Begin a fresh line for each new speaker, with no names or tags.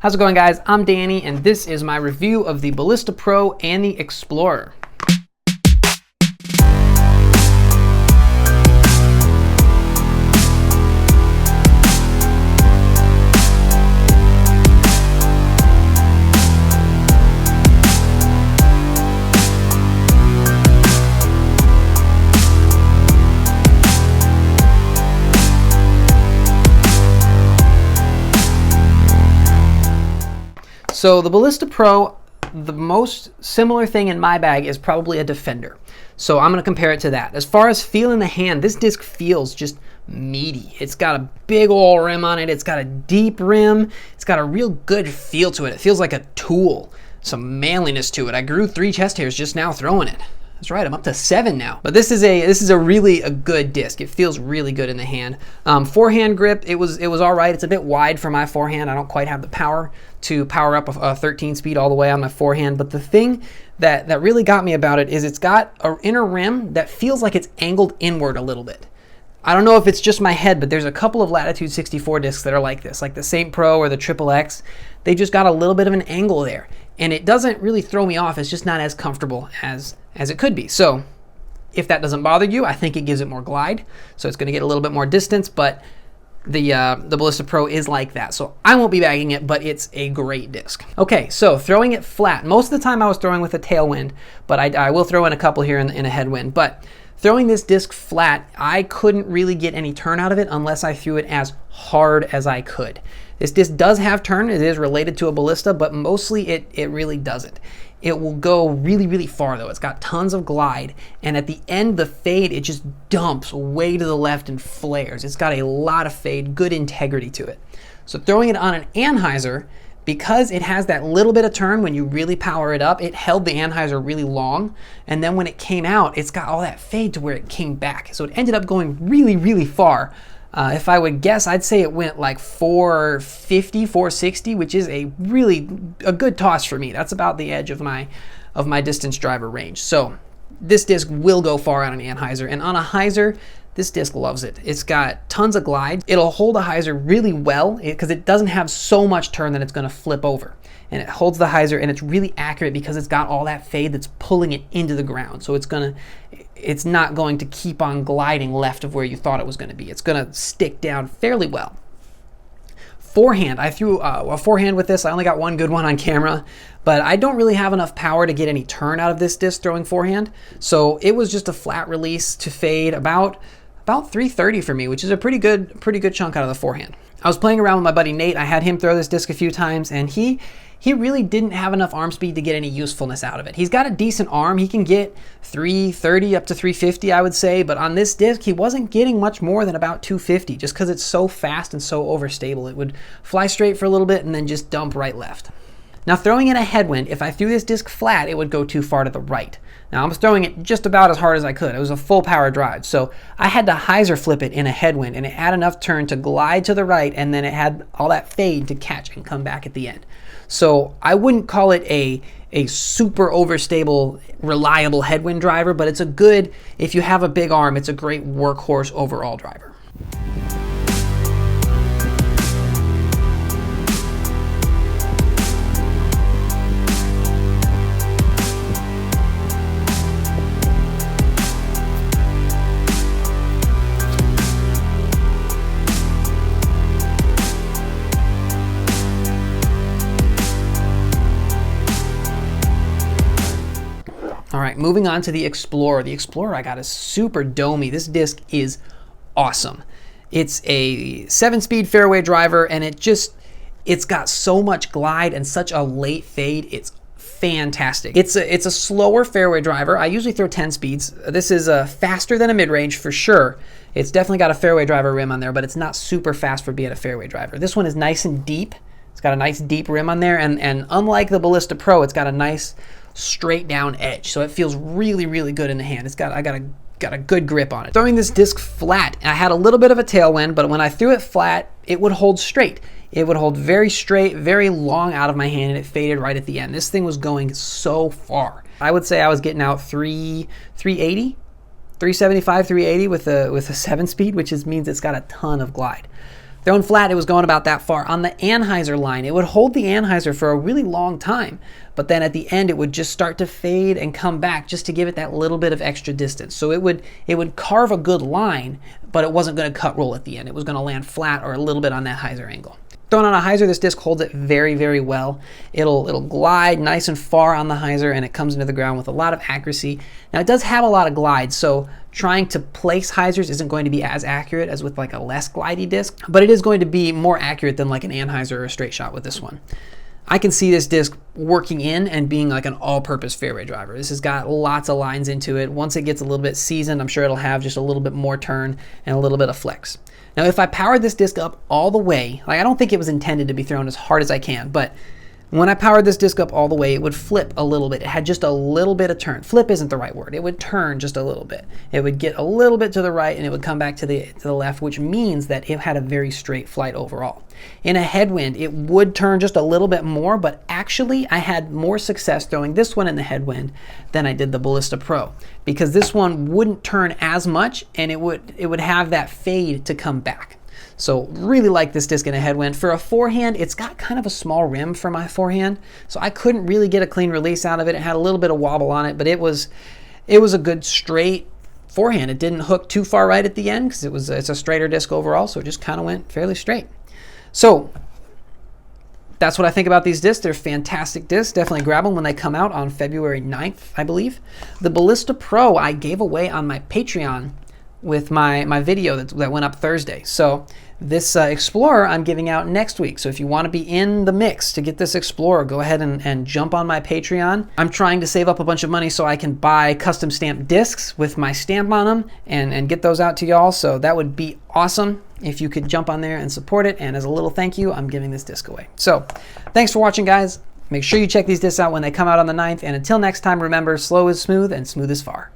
How's it going, guys? I'm Danny, and this is my review of the Ballista Pro and the Explorer. So the Ballista Pro, the most similar thing in my bag is probably a Defender. So I'm going to compare it to that. As far as feel in the hand, this disc feels just meaty. It's got a big old rim on it. It's got a deep rim. It's got a real good feel to it. It feels like a tool. Some manliness to it. I grew 3 chest hairs just now throwing it. That's right, I'm up to 7 now. But this is a really good disc. It feels really good in the hand. Forehand grip, it was all right. It's a bit wide for my forehand. I don't quite have the power to power up a 13 speed all the way on my forehand. But the thing that really got me about it is it's got an inner rim that feels like it's angled inward a little bit. I don't know if it's just my head, but there's a couple of Lattitude 64 discs that are like this, like the Saint Pro or the XXX. They just got a little bit of an angle there. And it doesn't really throw me off. It's just not as comfortable as it could be. So if that doesn't bother you, I think it gives it more glide. So it's going to get a little bit more distance, but the Ballista Pro is like that. So I won't be bagging it, but it's a great disc. Okay, so throwing it flat. Most of the time I was throwing with a tailwind, but I will throw in a couple here in a headwind. But throwing this disc flat, I couldn't really get any turn out of it unless I threw it as hard as I could. This disc does have turn. It is related to a Ballista, but mostly it really doesn't. It will go really far though. It's got tons of glide, and at the end, the fade, it just dumps way to the left and flares. It's got a lot of fade, good integrity to it. So throwing it on an Anheuser, because it has that little bit of turn when you really power it up, it held the Anheuser really long, and then when it came out, it's got all that fade to where it came back. So it ended up going really far. If I would guess, I'd say it went like 450, 460, which is a good toss for me. That's about the edge of my distance driver range. So this disc will go far on an Anheuser, and on a hyzer, this disc loves it. It's got tons of glide. It'll hold a hyzer really well because it doesn't have so much turn that it's going to flip over. And it holds the hyzer, and it's really accurate because it's got all that fade that's pulling it into the ground. So it's not going to keep on gliding left of where you thought it was going to be. It's going to stick down fairly well. Forehand, I threw a forehand with this. I only got one good one on camera, but I don't really have enough power to get any turn out of this disc throwing forehand. So it was just a flat release to fade about 330 for me, which is a pretty good chunk out of the forehand. I was playing around with my buddy Nate. I had him throw this disc a few times, and he really didn't have enough arm speed to get any usefulness out of it. He's got a decent arm. He can get 330 up to 350, I would say, but on this disc, he wasn't getting much more than about 250 just because it's so fast and so overstable. It would fly straight for a little bit and then just dump right left. Now throwing in a headwind, if I threw this disc flat, it would go too far to the right. Now I was throwing it just about as hard as I could. It was a full power drive, so I had to hyzer flip it in a headwind, and it had enough turn to glide to the right, and then it had all that fade to catch and come back at the end. So I wouldn't call it a super overstable, reliable headwind driver, but it's a good, if you have a big arm, it's a great workhorse overall driver. All right, moving on to the Explorer. The Explorer I got is super domey. This disc is awesome. It's a 7-speed fairway driver, and it's got so much glide and such a late fade. It's fantastic. It's a slower fairway driver. I usually throw 10 speeds. This is faster than a mid-range for sure. It's definitely got a fairway driver rim on there, but it's not super fast for being a fairway driver. This one is nice and deep. It's got a nice deep rim on there, and unlike the Ballista Pro, it's got a nice straight down edge, so it feels really good in the hand. I got a good grip on it. Throwing this disc flat, I had a little bit of a tailwind, but when I threw it flat, it would hold straight. It would hold very straight, very long out of my hand, and it faded right at the end. This thing was going so far. I would say I was getting out 380, 375, 380 with a 7-speed, which means it's got a ton of glide. Thrown flat, it was going about that far. On the Anheuser line, it would hold the Anheuser for a really long time, but then at the end it would just start to fade and come back just to give it that little bit of extra distance. So it would carve a good line, but it wasn't going to cut roll at the end. It was going to land flat or a little bit on that hyzer angle. Thrown on a hyzer, this disc holds it very, very well. It'll glide nice and far on the hyzer, and it comes into the ground with a lot of accuracy. Now it does have a lot of glide, so trying to place hyzers isn't going to be as accurate as with like a less glidey disc, but it is going to be more accurate than like an Anheuser or a straight shot with this one. I can see this disc working in and being like an all-purpose fairway driver. This has got lots of lines into it. Once it gets a little bit seasoned, I'm sure it'll have just a little bit more turn and a little bit of flex. Now, if I powered this disc up all the way, like I don't think it was intended to be thrown as hard as I can, but when I powered this disc up all the way, it would flip a little bit. It had just a little bit of turn. Flip isn't the right word. It would turn just a little bit. It would get a little bit to the right and it would come back to the left, which means that it had a very straight flight overall. In a headwind, it would turn just a little bit more, but actually I had more success throwing this one in the headwind than I did the Ballista Pro, because this one wouldn't turn as much and it would have that fade to come back. So really like this disc in a headwind. For a forehand, it's got kind of a small rim for my forehand, so I couldn't really get a clean release out of it. It had a little bit of wobble on it, but it was a good straight forehand. It didn't hook too far right at the end because it's a straighter disc overall, so it just kind of went fairly straight. So that's what I think about these discs. They're fantastic discs. Definitely grab them when they come out on February 9th, I believe. The Ballista Pro I gave away on my Patreon with my video that went up Thursday. So this Explorer I'm giving out next week. So if you want to be in the mix to get this Explorer, go ahead and jump on my Patreon. I'm trying to save up a bunch of money so I can buy custom stamped discs with my stamp on them and get those out to y'all. So that would be awesome if you could jump on there and support it. And as a little thank you, I'm giving this disc away. So thanks for watching, guys. Make sure you check these discs out when they come out on the 9th. And until next time, remember, slow is smooth and smooth is far.